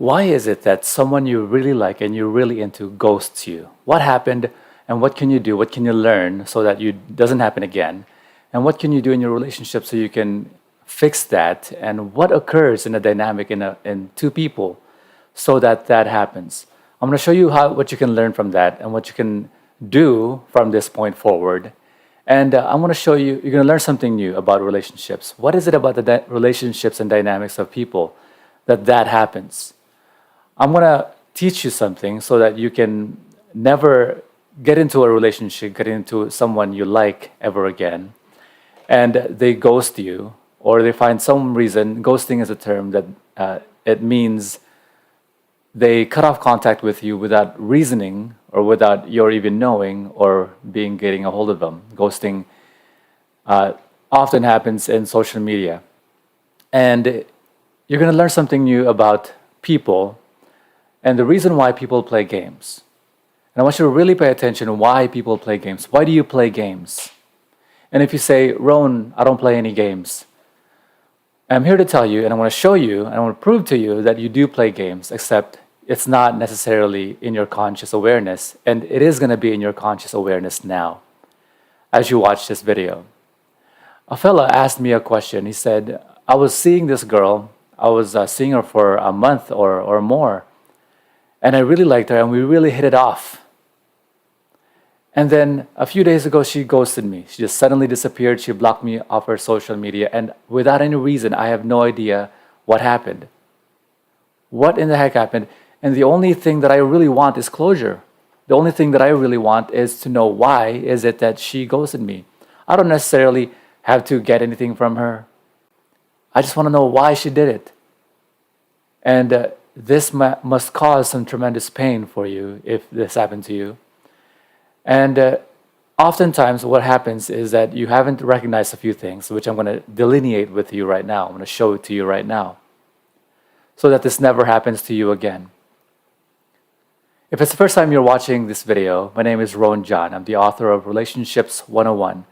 Why is it that someone you really like and you're really into ghosts you? What happened and what can you do? What can you learn so that it doesn't happen again? And what can you do in your relationship so you can fix that? And what occurs in a dynamic in two people so that that happens? I'm going to show you what you can learn from that and what you can do from this point forward. And I'm going to show you, you're going to learn something new about relationships. What is it about the relationships and dynamics of people that happens? I'm going to teach you something so that you can never get into a relationship, get into someone you like ever again, and they ghost you, or they find some reason. Ghosting is a term that it means they cut off contact with you without reasoning or without your even knowing or being getting a hold of them. Ghosting often happens in social media. And you're going to learn something new about people and the reason why people play games. And I want you to really pay attention to why people play games. Why do you play games? And if you say, Ron, I don't play any games, I'm here to tell you, and I want to show you, and I want to prove to you that you do play games, except it's not necessarily in your conscious awareness, and it is going to be in your conscious awareness now as you watch this video. A fella asked me a question. He said, I was seeing this girl. I was seeing her for a month or more, and I really liked her, and we really hit it off. And then a few days ago, she ghosted me. She just suddenly disappeared. She blocked me off her social media, and without any reason, I have no idea what happened. What in the heck happened? And the only thing that I really want is closure. The only thing that I really want is to know why is it that she ghosted me. I don't necessarily have to get anything from her. I just want to know why she did it. And this must cause some tremendous pain for you if this happened to you. And oftentimes what happens is that you haven't recognized a few things, which I'm going to delineate with you right now. I'm going to show it to you right now so that this never happens to you again. If it's the first time you're watching this video, my name is Ron John. I'm the author of Relationships 101.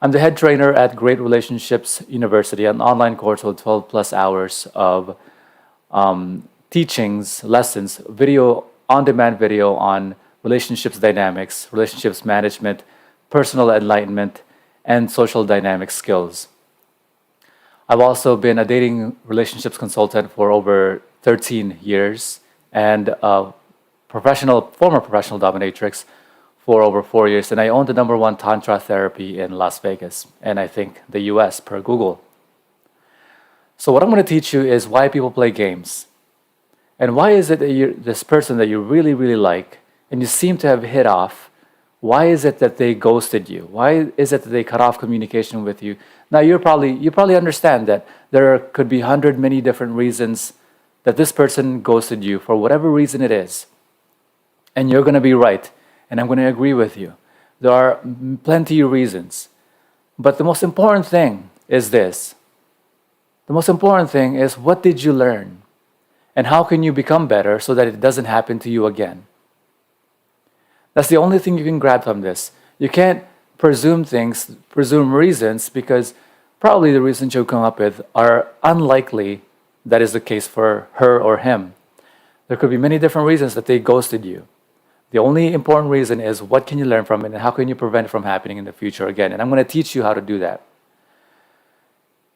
I'm the head trainer at Great Relationships University, an online course with 12 plus hours of teachings, lessons, video, on-demand video on relationships dynamics, relationships management, personal enlightenment, and social dynamic skills. I've also been a dating relationships consultant for over 13 years and a former professional dominatrix for over 4 years. And I own the #1 Tantra therapy in Las Vegas, and I think the US per Google. So what I'm going to teach you is why people play games. And why is it that this person that you really, really like, and you seem to have hit off, why is it that they ghosted you? Why is it that they cut off communication with you? Now you probably understand that there could be many different reasons that this person ghosted you for whatever reason it is. And you're going to be right, and I'm going to agree with you. There are plenty of reasons. But the most important thing is this. The most important thing is, what did you learn? And how can you become better so that it doesn't happen to you again? That's the only thing you can grab from this. You can't presume reasons, because probably the reasons you'll come up with are unlikely that is the case for her or him. There could be many different reasons that they ghosted you. The only important reason is, what can you learn from it and how can you prevent it from happening in the future again? And I'm going to teach you how to do that.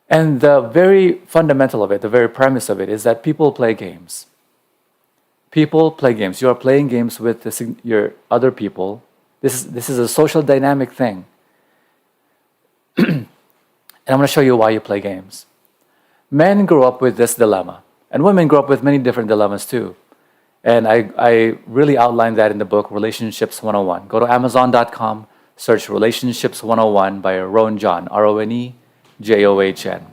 And the very fundamental of it, the very premise of it, is that people play games. People play games. You are playing games with your other people. This is a social dynamic thing. And I'm going to show you why you play games. Men grow up with this dilemma, and women grow up with many different dilemmas too. And I really outlined that in the book, Relationships 101. Go to Amazon.com, search Relationships 101 by Ron John, RONEJOHN.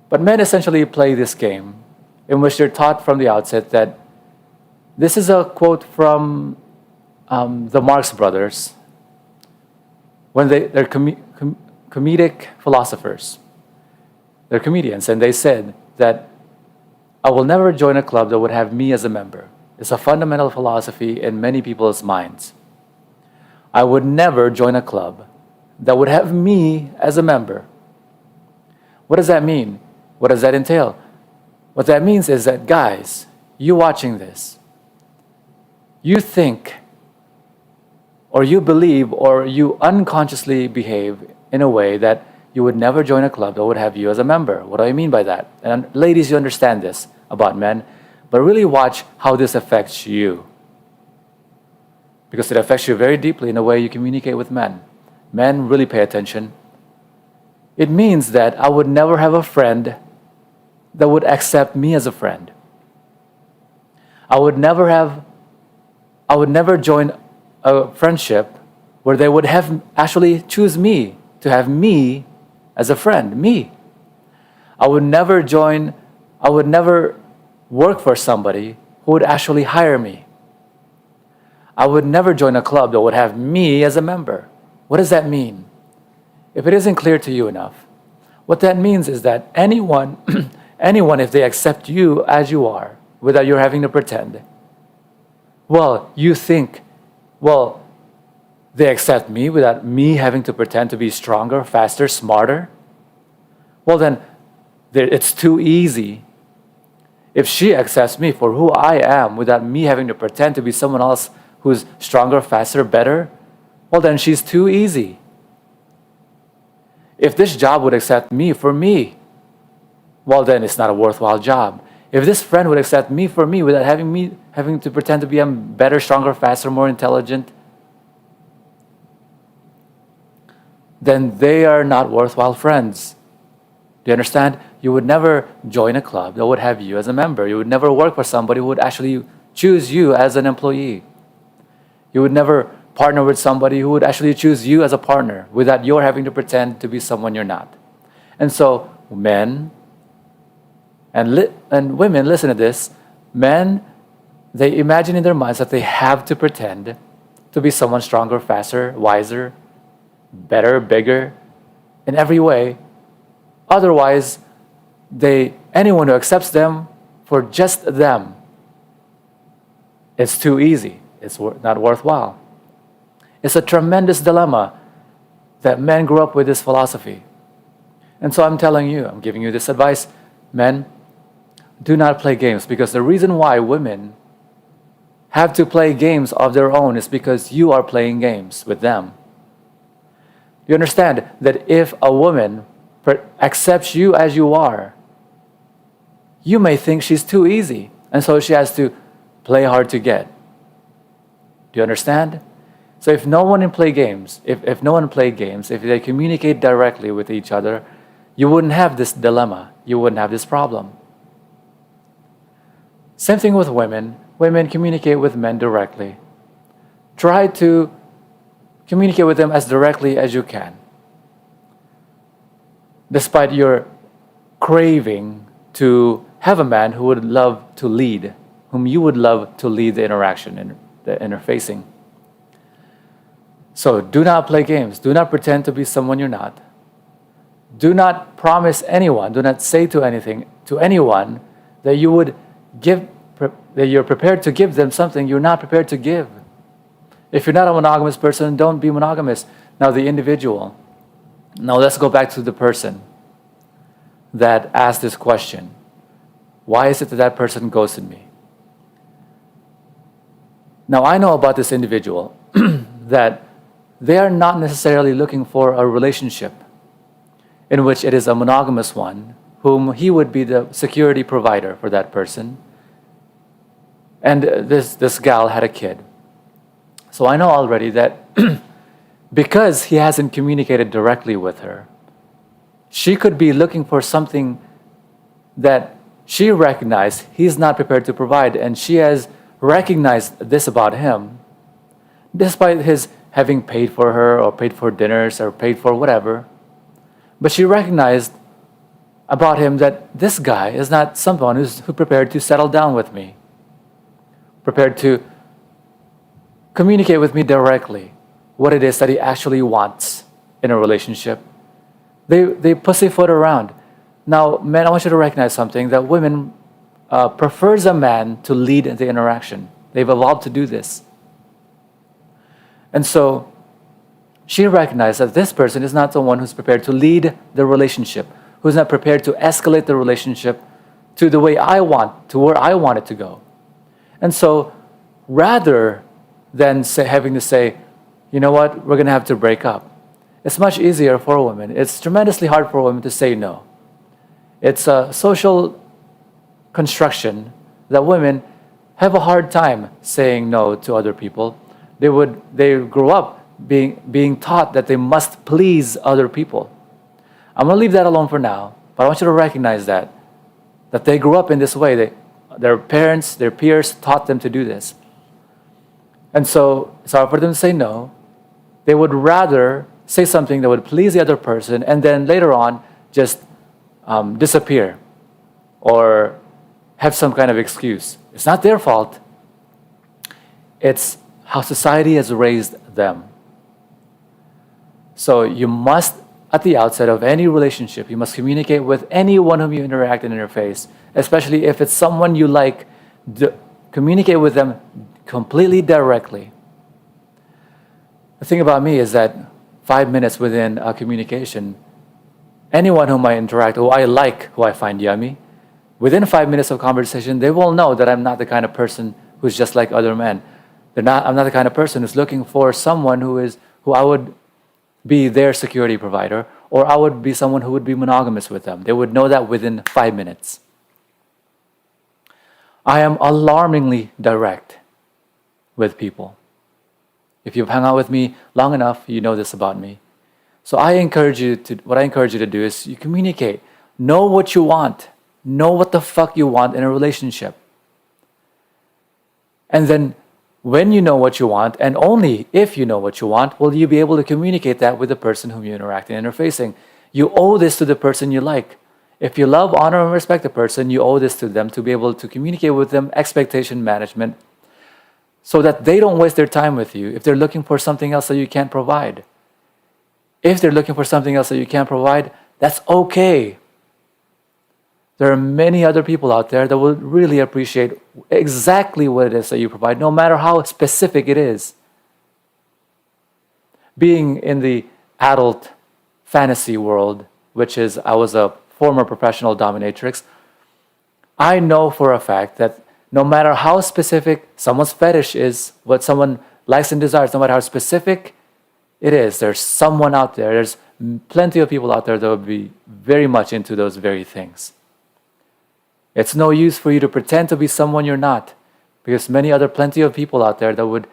But men essentially play this game in which they're taught from the outset that this is a quote from the Marx Brothers when they're comedic philosophers. They're comedians, and they said that I will never join a club that would have me as a member. It's a fundamental philosophy in many people's minds. I would never join a club that would have me as a member. What does that mean? What does that entail? What that means is that, guys, you watching this, you think, or you believe, or you unconsciously behave in a way that you would never join a club that would have you as a member. What do I mean by that? And ladies, you understand this about men, but really watch how this affects you. Because it affects you very deeply in the way you communicate with men. Men, really pay attention. It means that I would never have a friend that would accept me as a friend. I would never join a friendship where they would have actually choose me to have me as a friend, me. I would never work for somebody who would actually hire me. I would never join a club that would have me as a member. What does that mean? If it isn't clear to you enough, what that means is that anyone, if they accept you as you are, without you having to pretend, well, you think, well, they accept me without me having to pretend to be stronger, faster, smarter? Well, then, it's too easy. If she accepts me for who I am without me having to pretend to be someone else who's stronger, faster, better, well, then she's too easy. If this job would accept me for me, well, then it's not a worthwhile job. If this friend would accept me for me without having to pretend to be better, stronger, faster, more intelligent, then they are not worthwhile friends. Do you understand? You would never join a club that would have you as a member. You would never work for somebody who would actually choose you as an employee. You would never partner with somebody who would actually choose you as a partner without your having to pretend to be someone you're not. And so, men and women, listen to this. Men, they imagine in their minds that they have to pretend to be someone stronger, faster, wiser, better, bigger, in every way. Otherwise, anyone who accepts them for just them, it's too easy. It's not worthwhile. It's a tremendous dilemma that men grew up with this philosophy. And so I'm telling you, I'm giving you this advice, men, do not play games, because the reason why women have to play games of their own is because you are playing games with them. You understand that if a woman accepts you as you are, you may think she's too easy, and so she has to play hard to get. Do you understand? So if no one play games, if they communicate directly with each other, you wouldn't have this dilemma. You wouldn't have this problem. Same thing with women. Women communicate with men directly. Try to communicate with them as directly as you can. Despite your craving to have a man who would love to lead, whom you would love to lead the interaction and the interfacing. So do not play games. Do not pretend to be someone you're not. Do not promise anyone, do not say to anyone that that you're prepared to give them something you're not prepared to give. If you're not a monogamous person, don't be monogamous. Now the individual. Now let's go back to the person that asked this question. Why is it that person ghosted me? Now I know about this individual that they are not necessarily looking for a relationship in which it is a monogamous one, whom he would be the security provider for that person. And this gal had a kid. So I know already that because he hasn't communicated directly with her, she could be looking for something that she recognized he's not prepared to provide, and she has recognized this about him, despite his having paid for her or paid for dinners or paid for whatever. But she recognized about him that this guy is not someone who's prepared to settle down with me, prepared to communicate with me directly what it is that he actually wants in a relationship. They pussyfoot around. Now, men, I want you to recognize something, that women prefers a man to lead the interaction. They've evolved to do this. And so she recognized that this person is not the one who's prepared to lead the relationship, who's not prepared to escalate the relationship to the way I want, to where I want it to go. And so rather than having to say, you know what, we're going to have to break up, it's much easier for a woman. It's tremendously hard for a woman to say no. It's a social construction that women have a hard time saying no to other people. They grow up being taught that they must please other people. I'm going to leave that alone for now, but I want you to recognize that they grew up in this way. Their parents, their peers taught them to do this. And so it's hard for them to say no. They would rather say something that would please the other person and then later on just disappear or have some kind of excuse. It's not their fault. It's how society has raised them. So you must, at the outset of any relationship, you must communicate with anyone whom you interact and interface, especially if it's someone you like. Communicate with them completely directly. The thing about me is that 5 minutes within a communication, anyone whom I interact, who I like, who I find yummy, within 5 minutes of conversation, they will know that I'm not the kind of person who's just like other men. I'm not the kind of person who's looking for someone who I would be their security provider, or I would be someone who would be monogamous with them. They would know that within 5 minutes. I am alarmingly direct with people. If you've hung out with me long enough, you know this about me. So what I encourage you to do is you communicate. Know what you want. Know what the fuck you want in a relationship. And then when you know what you want, and only if you know what you want, will you be able to communicate that with the person whom you interact and interfacing. You owe this to the person you like. If you love, honor, and respect a person, you owe this to them to be able to communicate with them expectation management so that they don't waste their time with you if they're looking for something else that you can't provide. If they're looking for something else that you can't provide, that's okay. There are many other people out there that will really appreciate exactly what it is that you provide, no matter how specific it is. Being in the adult fantasy world, which is, I was a former professional dominatrix, I know for a fact that no matter how specific someone's fetish is, what someone likes and desires, no matter how specific it is, there's someone out there, there's plenty of people out there that would be very much into those very things. It's no use for you to pretend to be someone you're not, because plenty of people out there that would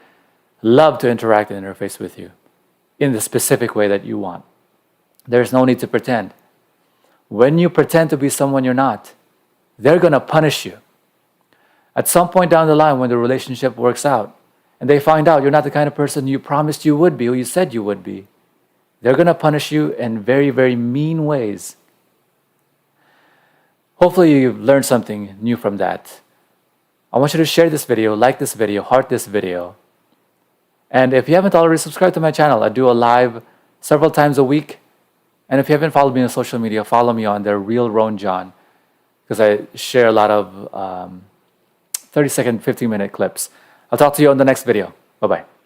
love to interact and interface with you in the specific way that you want. There's no need to pretend. When you pretend to be someone you're not, they're going to punish you. At some point down the line, when the relationship works out, and they find out you're not the kind of person you promised you would be, who you said you would be, they're going to punish you in very, very mean ways. Hopefully you've learned something new from that. I want you to share this video, like this video, heart this video. And if you haven't already subscribed to my channel, I do a live several times a week. And if you haven't followed me on social media, follow me on there, Real Roan John, because I share a lot of 30-second, 15-minute clips. I'll talk to you on the next video. Bye-bye.